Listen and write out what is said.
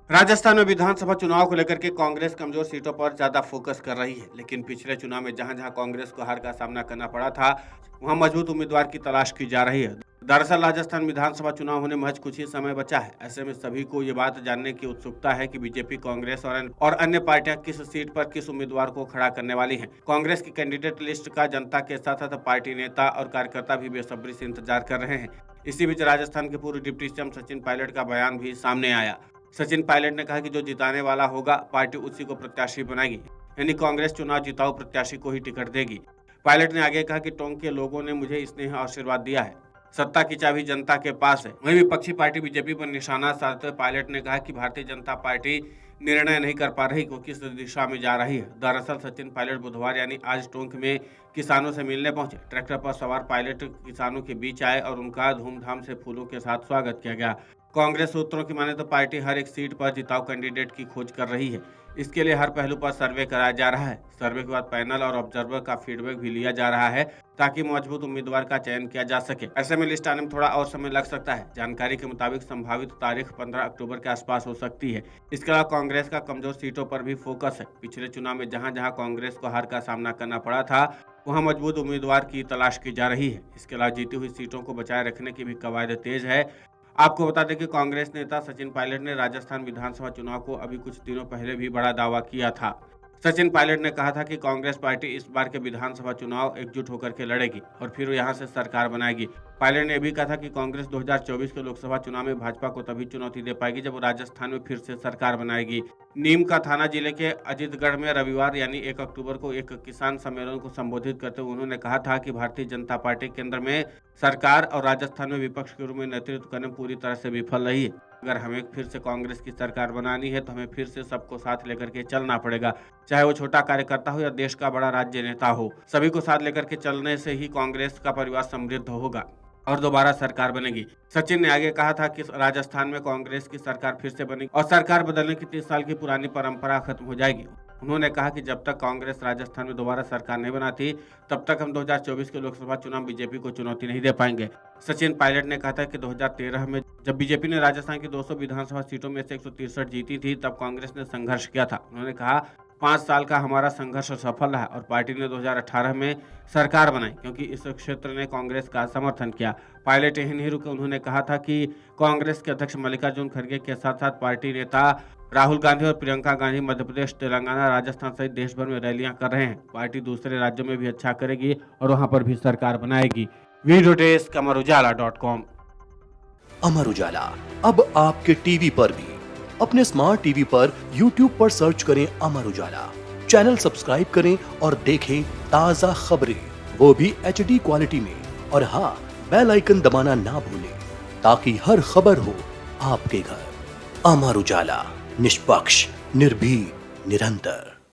राजस्थान में विधानसभा चुनाव को लेकर के कांग्रेस कमजोर सीटों पर ज्यादा फोकस कर रही है, लेकिन पिछले चुनाव में जहां जहां कांग्रेस को हार का सामना करना पड़ा था, वहां मजबूत उम्मीदवार की तलाश की जा रही है। दरअसल राजस्थान विधानसभा चुनाव होने महज कुछ ही समय बचा है। ऐसे में सभी को ये बात जानने की उत्सुकता है कि बीजेपी, कांग्रेस और अन्य पार्टियां किस सीट पर किस उम्मीदवार को खड़ा करने वाली हैं। कांग्रेस की कैंडिडेट लिस्ट का जनता के साथ साथ पार्टी नेता और कार्यकर्ता भी बेसब्री से इंतजार कर रहे हैं। इसी बीच राजस्थान के पूर्व डिप्टी सीएम सचिन पायलट का बयान भी सामने आया। सचिन पायलट ने कहा कि जो जिताने वाला होगा पार्टी उसी को प्रत्याशी बनाएगी, यानी कांग्रेस चुनाव जिताऊ प्रत्याशी को ही टिकट देगी। पायलट ने आगे कहा कि टोंक के लोगों ने मुझे स्नेह आशीर्वाद दिया है, सत्ता की चाबी जनता के पास है। वहीं विपक्षी पार्टी बीजेपी पर निशाना साधते हुए पायलट ने कहा कि भारतीय जनता पार्टी निर्णय नहीं कर पा रही कि किस दिशा में जा रही है। दरअसल सचिन पायलट बुधवार यानी आज टोंक में किसानों से मिलने पहुंचे। ट्रैक्टर पर सवार पायलट किसानों के बीच आए और उनका धूमधाम से फूलों के साथ स्वागत किया गया। कांग्रेस सूत्रों की माने तो पार्टी हर एक सीट पर जिताऊ कैंडिडेट की खोज कर रही है। इसके लिए हर पहलू पर सर्वे कराया जा रहा है। सर्वे के बाद पैनल और ऑब्जर्वर का फीडबैक भी लिया जा रहा है ताकि मजबूत उम्मीदवार का चयन किया जा सके। ऐसे में लिस्ट आने में थोड़ा और समय लग सकता है। जानकारी के मुताबिक संभावित तारीख 15 अक्टूबर के आसपास हो सकती है। इसके अलावा कांग्रेस का कमजोर सीटों पर भी फोकस है। पिछले चुनाव में जहां जहां कांग्रेस को हार का सामना करना पड़ा था, वहां मजबूत उम्मीदवार की तलाश की जा रही है। इसके अलावा जीती हुई सीटों को बचाए रखने की भी कवायद तेज है। आपको बता दें कि कांग्रेस नेता सचिन पायलट ने राजस्थान विधानसभा चुनाव को अभी कुछ दिनों पहले भी बड़ा दावा किया था। सचिन पायलट ने कहा था कि कांग्रेस पार्टी इस बार के विधानसभा चुनाव एकजुट होकर के लड़ेगी और फिर यहां से सरकार बनाएगी। पायलट ने भी कहा था कि कांग्रेस 2024 के लोकसभा चुनाव में भाजपा को तभी चुनौती दे पाएगी जब राजस्थान में फिर से सरकार बनाएगी। नीम का थाना जिले के अजीतगढ़ में रविवार यानी 1 अक्टूबर को एक किसान सम्मेलन को संबोधित करते हुए उन्होंने कहा था कि भारतीय जनता पार्टी केंद्र में सरकार और राजस्थान में विपक्ष के रूप में नेतृत्व करने में पूरी तरह से विफल रही है। अगर हमें फिर से कांग्रेस की सरकार बनानी है तो हमें फिर से सबको साथ लेकर के चलना पड़ेगा, चाहे वो छोटा कार्यकर्ता हो या देश का बड़ा राज्य नेता हो। सभी को साथ लेकर के चलने से ही कांग्रेस का परिवार समृद्ध होगा और दोबारा सरकार बनेगी। सचिन ने आगे कहा था कि राजस्थान में कांग्रेस की सरकार फिर से बनेगी और सरकार बदलने की 30 साल की पुरानी परंपरा खत्म हो जाएगी। उन्होंने कहा कि जब तक कांग्रेस राजस्थान में दोबारा सरकार नहीं बनाती, तब तक हम 2024 के लोकसभा चुनाव बीजेपी को चुनौती नहीं दे पाएंगे। सचिन पायलट ने कहा था कि 2013 में जब बीजेपी ने राजस्थान की 200 विधानसभा सीटों में से 163 जीती थी, तब कांग्रेस ने संघर्ष किया था। उन्होंने कहा 5 साल का हमारा संघर्ष सफल रहा और पार्टी ने 2018 में सरकार बनाई क्योंकि इस क्षेत्र ने कांग्रेस का समर्थन किया। पायलट यही नहीं रुके, उन्होंने कहा था कि कांग्रेस के अध्यक्ष मल्लिकार्जुन खड़गे के साथ साथ पार्टी नेता राहुल गांधी और प्रियंका गांधी मध्य प्रदेश, तेलंगाना, राजस्थान सहित देश भर में रैलियां कर रहे हैं। पार्टी दूसरे राज्यों में भी अच्छा करेगी और वहां पर भी सरकार बनाएगी। Video desk अमरउजाला.com। अमर उजाला अब आपके टीवी पर भी। अपने स्मार्ट टीवी पर YouTube पर सर्च करें अमर उजाला, चैनल सब्सक्राइब करें और देखें ताजा खबरें, वो भी HD क्वालिटी में। और हाँ, बेल आइकन दबाना ना भूलें ताकि हर खबर हो आपके घर। अमर उजाला, निष्पक्ष, निर्भीक, निरंतर।